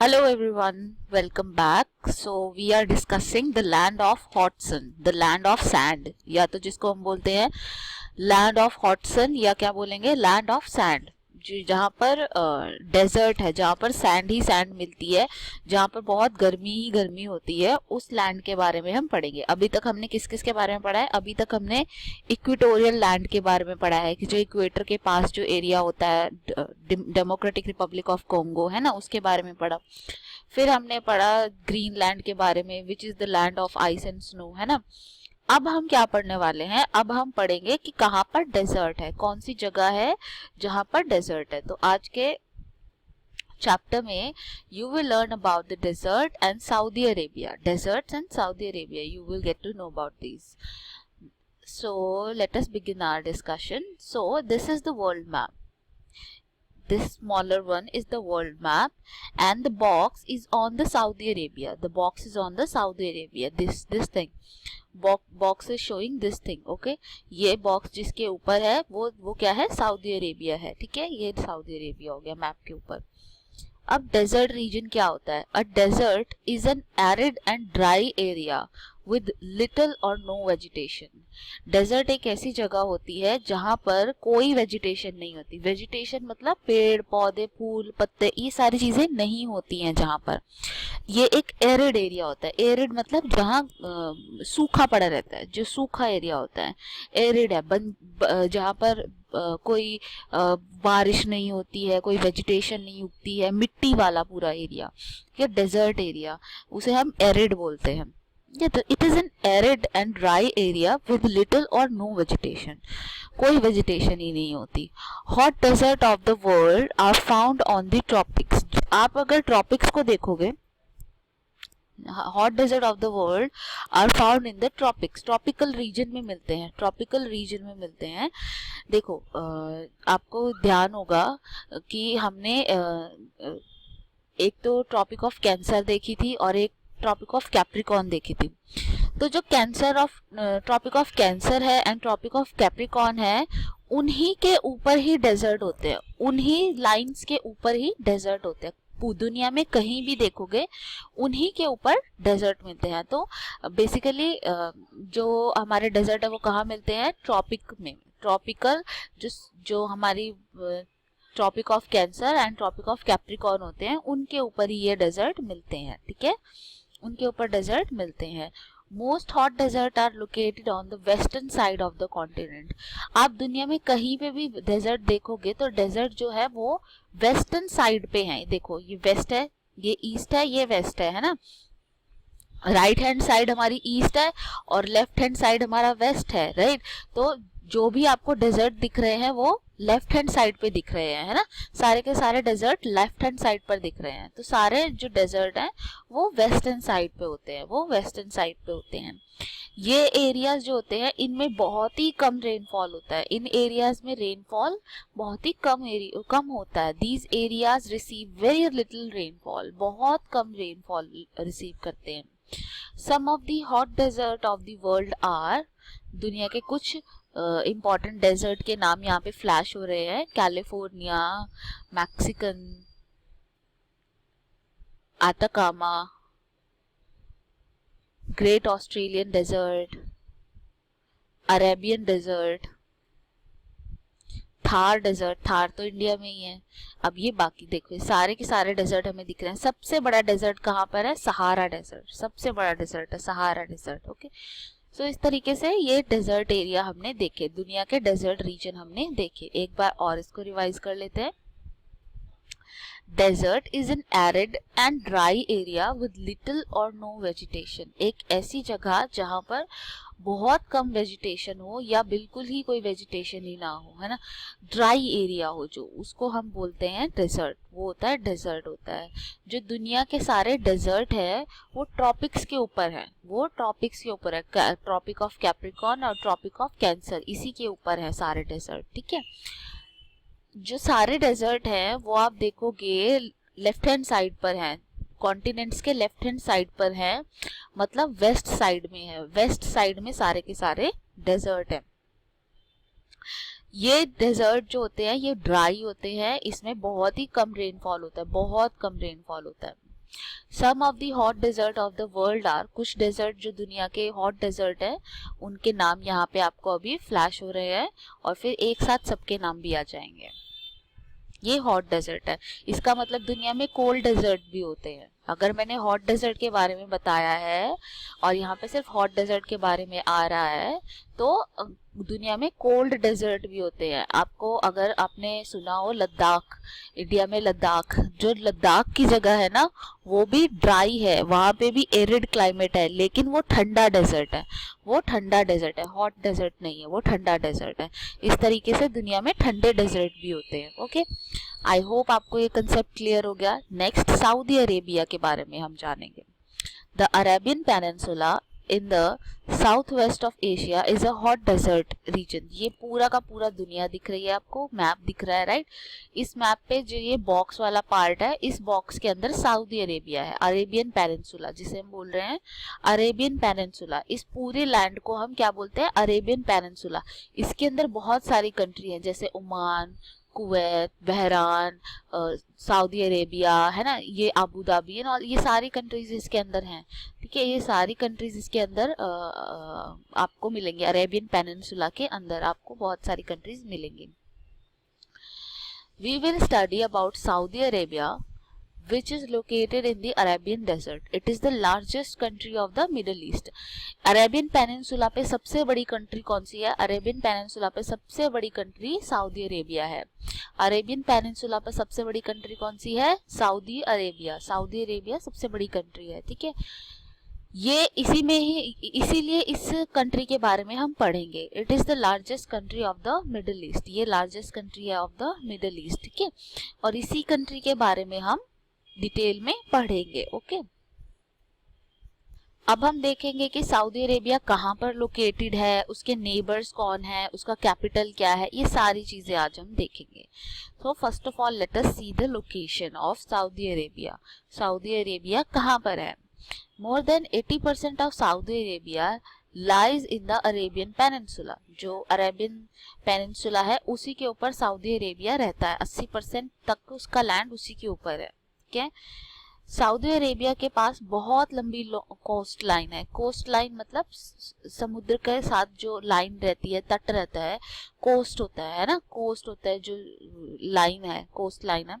Hello everyone, welcome back. So we are discussing the land of hot sun, the land of sand, या तो जिसको हम बोलते हैं लैंड ऑफ हॉट सन या क्या बोलेंगे लैंड ऑफ सैंड, जहाँ पर डेजर्ट है, जहाँ पर सैंड ही सैंड मिलती है, जहाँ पर बहुत गर्मी ही गर्मी होती है, उस लैंड के बारे में हम पढ़ेंगे। अभी तक हमने किस किस के बारे में पढ़ा है? अभी तक हमने इक्वेटोरियल लैंड के बारे में पढ़ा है कि जो इक्वेटर के पास जो एरिया होता है, डेमोक्रेटिक रिपब्लिक ऑफ कॉन्गो है ना, उसके बारे में पढ़ा। फिर हमने पढ़ा ग्रीनलैंड के बारे में, which is the land of ice and snow, है ना। अब हम क्या पढ़ने वाले हैं? अब हम पढ़ेंगे कि कहाँ पर डेजर्ट है, कौन सी जगह है जहाँ पर डेजर्ट है। तो आज के चैप्टर में you will learn about the desert and Saudi Arabia, deserts and Saudi Arabia, you will get to know about this. So let us begin our discussion. So this is the world map. This smaller one is the world map and the box is on the Saudi Arabia. The box is on the Saudi Arabia. This thing. Box is showing this thing. Okay. ये box जिसके ऊपर है वो क्या है? Saudi Arabia है। ठीक है, ये सऊदी अरेबिया हो गया मैप के ऊपर। अब डेजर्ट रीजन क्या होता है? A desert is an arid and dry area with little or no vegetation. Desert एक ऐसी जगह होती है जहां पर कोई वेजिटेशन नहीं होती। वेजिटेशन मतलब पेड़ पौधे फूल पत्ते, ये सारी चीजें नहीं होती हैं जहां पर। ये एक एरिड एरिया होता है। एरिड मतलब जहाँ सूखा पड़ा रहता है, जो सूखा एरिया होता है एरिड है। जहाँ पर कोई बारिश नहीं होती है, कोई वेजिटेशन नहीं उगती है, मिट्टी वाला पूरा एरिया, या डेजर्ट एरिया, उसे हम एरिड बोलते हैं। It is an arid and dry area with little or no vegetation, कोई वेजिटेशन ही नहीं होती। Hot desert of the world are found on the tropics. आप अगर ट्रॉपिक्स को देखोगे, hot desert of the world are found in the tropics, tropical region में मिलते हैं, ट्रॉपिकल रीजन में मिलते हैं। देखो आपको ध्यान होगा कि हमने एक तो ट्रॉपिक ऑफ कैंसर देखी थी और एक ट्रॉपिक ऑफ कैप्रिकॉर्न देखी थी। तो जो ट्रॉपिक ऑफ कैंसर है एंड ट्रॉपिक ऑफ कैप्रिकॉर्न है, उन्हीं के ऊपर ही डेजर्ट होते हैं, उन्हीं लाइंस के ऊपर ही डेजर्ट होते हैं। दुनिया में कहीं भी देखोगे उन्हीं के ऊपर डेजर्ट मिलते हैं। तो बेसिकली जो हमारे डेजर्ट है वो कहाँ मिलते हैं? ट्रॉपिक में। ट्रॉपिकल जो हमारी tropic of cancer and tropic of Capricorn होते हैं, उनके ऊपर ही ये डेजर्ट मिलते हैं। ठीक है, उनके ऊपर डेजर्ट मिलते हैं। Most hot desert are located on the western side of the continent. आप दुनिया में कहीं पे भी डेजर्ट देखोगे तो डेजर्ट जो है वो वेस्टर्न साइड पे है। देखो ये वेस्ट है, ये ईस्ट है, ये वेस्ट है ना। राइट हैंड साइड हमारी ईस्ट है और लेफ्ट हैंड साइड हमारा वेस्ट है, राइट। तो जो भी आपको डेजर्ट दिख रहे हैं वो लेफ्ट हैंड साइड पे दिख रहे हैं, है ना। सारे के सारे डेजर्ट लेफ्ट हैंड साइड पर दिख रहे हैं। तो सारे जो डेजर्ट हैं वो वेस्टर्न साइड पे होते हैं, वो वेस्टर्न साइड पे होते हैं। ये एरियाज जो होते हैं इनमें बहुत ही कम रेनफॉल होता है। इन एरियाज में रेनफॉल बहुत ही कम होता है। These areas receive very little rainfall, बहुत कम रेनफॉल रिसीव करते हैं। Some of the hot desert of the world are, दुनिया के कुछ इम्पॉर्टेंट डेजर्ट के नाम यहाँ पे फ्लैश हो रहे हैं। California, Mexican, Atacama, Great Australian desert, Arabian desert, Thar desert, Thar तो इंडिया में ही है। अब ये बाकी देखो सारे के सारे डेजर्ट हमें दिख रहे हैं। सबसे बड़ा डेजर्ट कहाँ पर है? सहारा डेजर्ट, सबसे बड़ा डेजर्ट है सहारा डेजर्ट। ओके, सो इस तरीके से ये डेजर्ट एरिया हमने देखे, दुनिया के डेजर्ट रीजन हमने देखे। एक बार और इसको रिवाइज कर लेते हैं। Desert is an arid and dry area with little or no vegetation, एक ऐसी जगह जहां पर बहुत कम वेजिटेशन हो या बिल्कुल ही कोई वेजिटेशन ही ना हो, है ना। ड्राई एरिया हो जो, उसको हम बोलते हैं डेजर्ट, वो होता है डेजर्ट होता है। जो दुनिया के सारे डेजर्ट है वो ट्रॉपिक्स के ऊपर है, वो ट्रॉपिक्स के ऊपर है। ट्रॉपिक ऑफ कैप्रिकॉर्न और ट्रॉपिक ऑफ कैंसर, इसी के ऊपर है सारे डेजर्ट। ठीक है, जो सारे डेजर्ट हैं वो आप देखोगे लेफ्ट हैंड साइड पर हैं, कॉन्टिनेंट्स के लेफ्ट हैंड साइड पर है, मतलब वेस्ट साइड में है। वेस्ट साइड में सारे के सारे डेजर्ट है। ये डेजर्ट जो होते हैं ये ड्राई होते हैं, इसमें बहुत ही कम रेनफॉल होता है, बहुत कम रेनफॉल होता है। Some of the hot desert of the world are, कुछ डेजर्ट जो दुनिया के हॉट डेजर्ट है उनके नाम यहाँ पे आपको अभी फ्लैश हो रहे हैं और फिर एक साथ सबके नाम भी आ जाएंगे। ये हॉट डेजर्ट है, इसका मतलब दुनिया में कोल्ड डेजर्ट भी होते हैं। अगर मैंने हॉट डेजर्ट के बारे में बताया है और यहाँ पे सिर्फ हॉट डेजर्ट के बारे में आ रहा है तो दुनिया में कोल्ड डेजर्ट भी होते हैं। आपको अगर आपने सुना हो लद्दाख, इंडिया में लद्दाख, जो लद्दाख की जगह है ना वो भी ड्राई है, वहाँ पे भी एरिड क्लाइमेट है, लेकिन वो ठंडा डेजर्ट है, वो ठंडा डेजर्ट है, हॉट डेजर्ट नहीं है, वो ठंडा डेजर्ट है। इस तरीके से दुनिया में ठंडे डेजर्ट भी होते हैं। ओके, आई होप आपको ये कंसेप्ट क्लियर हो गया। नेक्स्ट सऊदी अरेबिया के बारे में हम जानेंगे। The Arabian peninsula in the south west of Asia is a hot desert region. ये पूरा का पूरा दुनिया दिख रही है आपको, मैप दिख रहा है, राइट। इस मैप पे जो ये बॉक्स वाला पार्ट है, इस बॉक्स के अंदर सऊदी अरेबिया है, अरेबियन पेनिनसुला जिसे हम बोल रहे हैं अरेबियन पेनिनसुला। इस पूरे लैंड को हम क्या बोलते हैं, अरेबियन पेनिनसुला। इसके अंदर बहुत सारी कंट्री हैं जैसे ओमान, कुवैत, बहरान, सऊदी अरेबिया, है ना, ये अबू धाबी और ये सारी कंट्रीज इसके अंदर हैं। ठीक है, ये सारी कंट्रीज इसके अंदर आपको मिलेंगे। अरेबियन पेनिनसुला के अंदर आपको बहुत सारी कंट्रीज मिलेंगी। We will study about Saudi Arabia which is located in the Arabian Desert. It is the largest country of the Middle East. Arabian peninsula पे सबसे बड़ी कंट्री कौन सी है? अरेबियन पेनिनसुला पे सबसे बड़ी कंट्री सऊदी अरेबिया है। अरेबियन पेनिनसुला पे सबसे बड़ी कंट्री कौन सी है? Saudi Arabia. सऊदी अरेबिया सबसे बड़ी कंट्री है। ठीक है, ये इसी में ही, इसीलिए इस कंट्री के बारे में हम पढ़ेंगे। It is the largest country of the middle east. ये लार्जेस्ट कंट्री है ऑफ द मिडिल ईस्ट। ठीक है, और इसी कंट्री के बारे में हम डिटेल में पढ़ेंगे। ओके, अब हम देखेंगे कि सऊदी अरेबिया कहाँ पर लोकेटेड है, उसके नेबर्स कौन है, उसका कैपिटल क्या है, ये सारी चीजें आज हम देखेंगे। तो first of all let us see the location of Saudi Arabia. Saudi Arabia कहाँ पर है? More than 80% of Saudi Arabia lies in the Arabian peninsula. जो अरेबियन पेनिनसुला है उसी के ऊपर सऊदी अरेबिया रहता है। 80% तक उसका लैंड उसी के ऊपर है। ठीक है, सऊदी अरेबिया के पास बहुत लंबी कोस्ट लाइन है। कोस्ट लाइन मतलब समुद्र के साथ जो लाइन रहती है, तट रहता है, कोस्ट होता है ना, कोस्ट होता है, जो लाइन है, कोस्ट लाइन है,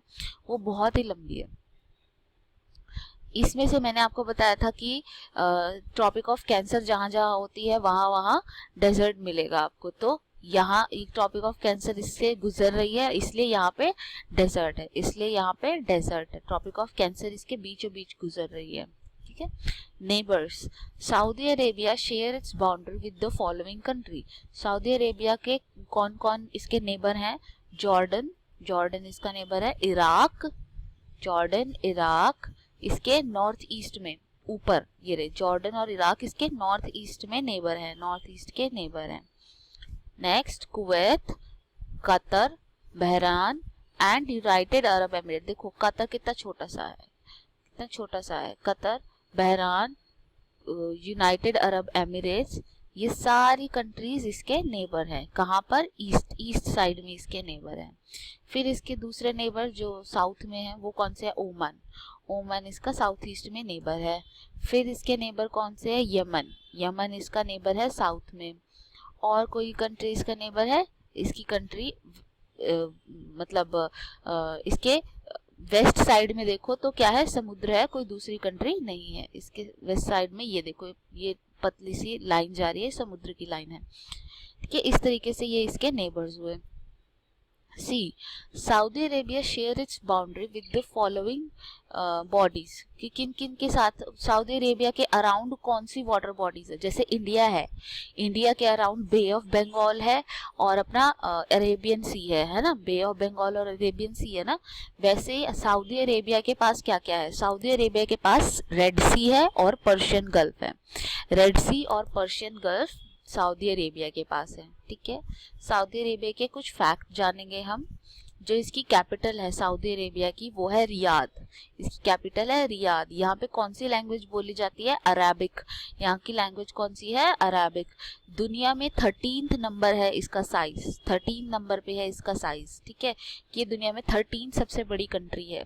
वो बहुत ही लंबी है। इसमें से मैंने आपको बताया था कि ट्रॉपिक ऑफ कैंसर जहां जहां होती है वहां वहां डेजर्ट मिलेगा आपको। तो यहाँ एक ट्रॉपिक ऑफ कैंसर इससे गुजर रही है, इसलिए यहाँ पे डेजर्ट है, इसलिए यहाँ पे डेजर्ट है। ट्रॉपिक ऑफ कैंसर इसके बीचों बीच गुजर रही है। ठीक है, neighbours. Saudi Arabia share its boundary with the following country. Saudi Arabia के कौन कौन इसके नेबर हैं? जॉर्डन, जॉर्डन इसका नेबर है। इराक, जॉर्डन, इराक इसके नॉर्थ ईस्ट में ऊपर, ये रहे जॉर्डन और इराक इसके नॉर्थ ईस्ट में नेबर है, नॉर्थ ईस्ट के नेबर हैं। Next Kuwait, Qatar, Bahrain and United Arab Emirate. देखो कतर कितना छोटा सा है, कितना छोटा सा है। कतर, बहरान, यूनाइटेड अरब एमिरेट्स, ये सारी कंट्रीज इसके नेबर हैं। कहाँ पर? ईस्ट, ईस्ट साइड में इसके नेबर हैं। फिर इसके दूसरे नेबर जो साउथ में है वो कौन से है? ओमान, ओमान इसका साउथ ईस्ट में नेबर है। फिर इसके नेबर कौन से है? यमन, यमन इसका नेबर है साउथ में। और कोई कंट्री इसका नेबर है? इसकी कंट्री मतलब इसके वेस्ट साइड में देखो तो क्या है? समुद्र है, कोई दूसरी कंट्री नहीं है। इसके वेस्ट साइड में ये देखो, ये पतली सी लाइन जा रही है, समुद्र की लाइन है। ठीक है, इस तरीके से ये इसके नेबर्स हुए। See, Saudi Arabia share its boundary with the following bodies. कि किन किन के साथ सऊदी अरेबिया के अराउंड कौन सी वाटर बॉडीज है? जैसे इंडिया है, इंडिया के अराउंड बे ऑफ बंगाल है और अपना अरेबियन सी है ना, बे ऑफ बंगाल और अरेबियन सी है ना। वैसे सऊदी अरेबिया के पास क्या क्या है? सऊदी अरेबिया के पास रेड सी है और पर्शियन गल्फ है। रेड सी और पर्शियन गल्फ सऊदी अरेबिया के पास है। ठीक है, सऊदी अरेबिया के कुछ फैक्ट जानेंगे हम। जो इसकी कैपिटल है सऊदी अरेबिया की वो है रियाद, इसकी कैपिटल है रियाद। यहाँ पे कौन सी लैंग्वेज बोली जाती है? अराबिक। यहाँ की लैंग्वेज कौन सी है? अराबिक। दुनिया में 13th नंबर है इसका साइज, 13 नंबर पे है इसका साइज। ठीक है, ये दुनिया में 13 सबसे बड़ी कंट्री है।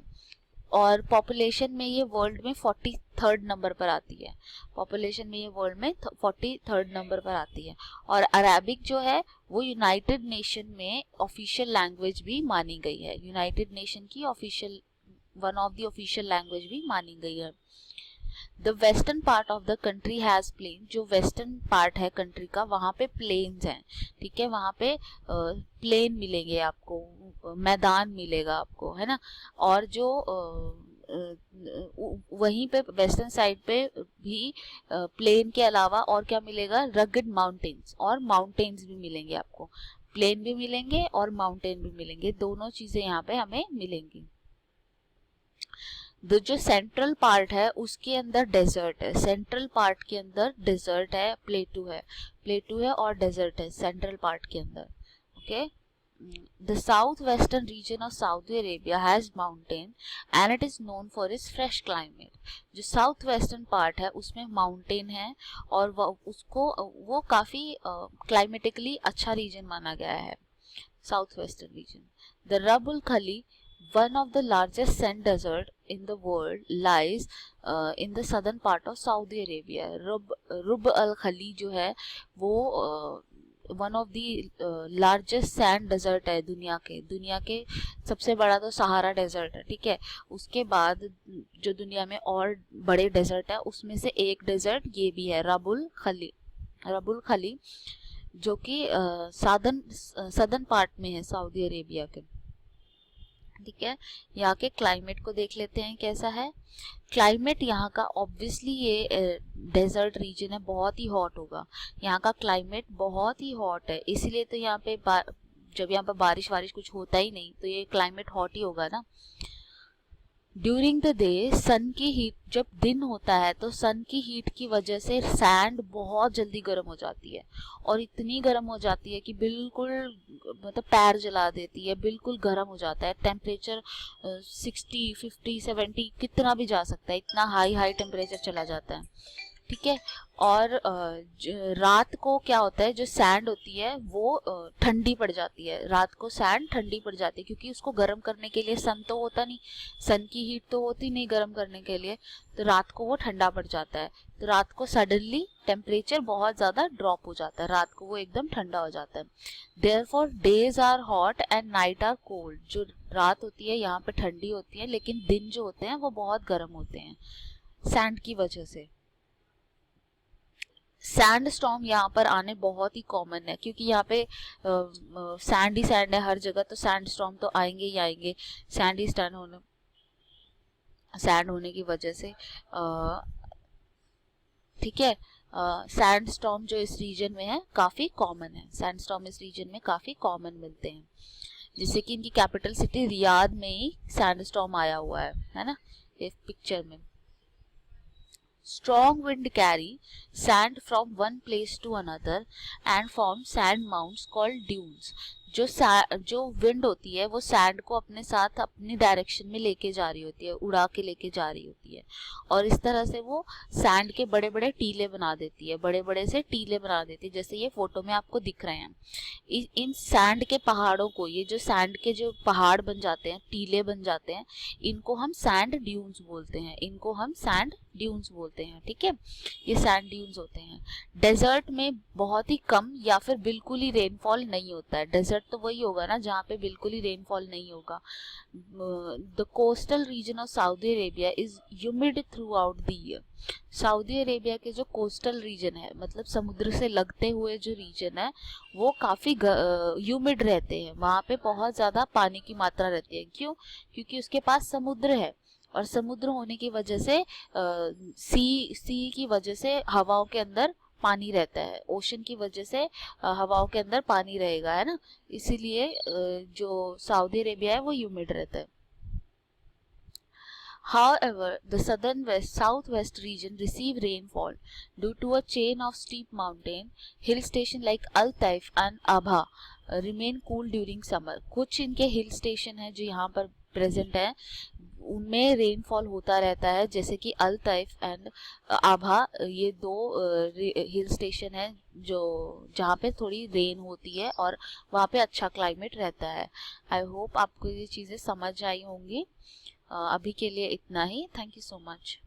और पॉपुलेशन में ये वर्ल्ड में 43rd नंबर पर आती है। पॉपुलेशन में ये वर्ल्ड में 43rd नंबर पर आती है। और अरेबिक जो है वो यूनाइटेड नेशन में ऑफिशियल लैंग्वेज भी मानी गई है। यूनाइटेड नेशन की official one of the official language भी मानी गई है। The western part of the country has plain, जो वेस्टर्न पार्ट है कंट्री का वहाँ पे प्लेन्स हैं, ठीक है, वहाँ पे प्लेन मिलेंगे आपको, मैदान मिलेगा आपको, है ना। और जो वहीं पे वेस्टर्न साइड पे भी प्लेन के अलावा और क्या मिलेगा, रगड माउंटेन्स, और माउंटेन्स भी मिलेंगे आपको। प्लेन भी मिलेंगे और माउंटेन भी मिलेंगे, दोनों चीजें यहाँ पे हमें मिलेंगी। जो सेंट्रल पार्ट है उसके अंदर डेजर्ट है, सेंट्रल पार्ट के अंदर डेजर्ट है, प्लेटू है और डेजर्ट है सेंट्रल पार्ट के अंदर। Okay, the south western region of Saudi Arabia has mountain and it is known for its fresh climate. जो साउथ वेस्टर्न पार्ट है उसमें माउंटेन है और वो काफी क्लाइमेटिकली अच्छा रीजन माना गया है, साउथ वेस्टर्न रीजन। द रब अल खली, one of the largest sand desert in the world, lies in the southern part of Saudi Arabia. Rub al Khali जो है वो one of the largest sand desert है दुनिया के सबसे बड़ा तो सहारा डेजर्ट है, ठीक है। उसके बाद जो दुनिया में और बड़े डेजर्ट है उसमें से एक डेजर्ट ये भी है, रबुल खली, जो कि सदर्न पार्ट में है सऊदी अरेबिया के, ठीक है। यहाँ के क्लाइमेट को देख लेते हैं कैसा है। क्लाइमेट यहाँ का, ऑब्वियसली ये डेजर्ट रीजन है, बहुत ही हॉट होगा। यहाँ का क्लाइमेट बहुत ही हॉट है, इसीलिए तो यहाँ पे जब यहाँ पे बारिश कुछ होता ही नहीं तो ये क्लाइमेट हॉट ही होगा ना। ड्यूरिंग द डे सन की हीट, जब दिन होता है तो सन की हीट की वजह से सैंड बहुत जल्दी गर्म हो जाती है, और इतनी गर्म हो जाती है कि बिल्कुल मतलब पैर जला देती है, बिल्कुल गर्म हो जाता है। टेम्परेचर 60, 50, 70 कितना भी जा सकता है, इतना हाई टेम्परेचर चला जाता है, ठीक है। और रात को क्या होता है, जो सैंड होती है वो ठंडी पड़ जाती है, रात को सैंड ठंडी पड़ जाती है, क्योंकि उसको गर्म करने के लिए सन तो होता नहीं, सन की हीट तो होती नहीं गर्म करने के लिए, तो रात को वो ठंडा पड़ जाता है। तो रात को सडनली टेम्परेचर बहुत ज़्यादा ड्रॉप हो जाता है, रात को वो एकदम ठंडा हो जाता है। Therefore days are hot and night are cold, जो रात होती है यहाँ पे ठंडी होती है, लेकिन दिन जो होते हैं वो बहुत गर्म होते हैं सैंड की वजह से। सैंड स्टॉर्म यहाँ पर आने बहुत ही कॉमन है, क्योंकि यहाँ पे सैंड ही सैंड है हर जगह, तो सैंड स्टॉर्म तो आएंगे ही आएंगे, सैंड होने की वजह से, ठीक है। सैंड स्टॉर्म जो इस रीजन में है काफ़ी कॉमन है, सैंड स्टॉर्म इस रीजन में काफ़ी कॉमन मिलते हैं, जिससे कि इनकी कैपिटल सिटी रियाद में ही सैंड स्टॉर्म आया हुआ है ना, इस पिक्चर में। Strong wind carry sand from one place to another and form sand mounds called dunes. जो विंड होती है वो सैंड को अपने साथ अपनी डायरेक्शन में लेके जा रही होती है, उड़ा के लेके जा रही होती है, और इस तरह से वो सैंड के बड़े बड़े टीले बना देती है, बड़े बड़े से टीले बना देती है, जैसे ये फोटो में आपको दिख रहे हैं। इन सैंड के पहाड़ों को, ये जो सैंड के जो पहाड़ बन जाते हैं, टीले बन जाते हैं, इनको हम सैंड ड्यून्स बोलते हैं, ठीक है। ये सैंड ड्यून्स होते हैं। डेजर्ट में बहुत ही कम या फिर बिल्कुल ही रेनफॉल नहीं होता है, डेजर्ट तो वही होगा ना जहाँ पे बिल्कुल ही रेनफॉल नहीं होगा। The coastal region of Saudi Arabia is humid through out the year. Saudi Arabia के जो कोस्टल रीजन है, मतलब समुद्र से लगते हुए जो रीजन है, वो काफ़ी ह्यूमिड रहते हैं, वहाँ पे बहुत ज़्यादा पानी की मात्रा रहती है। क्यों? क्योंकि उसके पास समुद्र है, और समुद्र होने की वजह से सी की वजह से हवाओं के अंदर पानी रहता है, ओशन की वजह से हवाओं के अंदर पानी रहेगा, है ना, इसीलिए जो सऊदी अरेबिया है वो ह्यूमिड रहता है। However, the southwest region receive rainfall due to a chain of steep mountain hill station like Al Taif and Abha remain cool during summer. कुछ इनके हिल स्टेशन है जो यहाँ पर प्रेजेंट है, उनमें रेनफॉल होता रहता है, जैसे कि अल तैफ एंड आभा, ये दो हिल स्टेशन है जो जहाँ पे थोड़ी रेन होती है और वहाँ पे अच्छा क्लाइमेट रहता है। आई होप आपको ये चीज़ें समझ आई होंगी। अभी के लिए इतना ही। Thank you so much.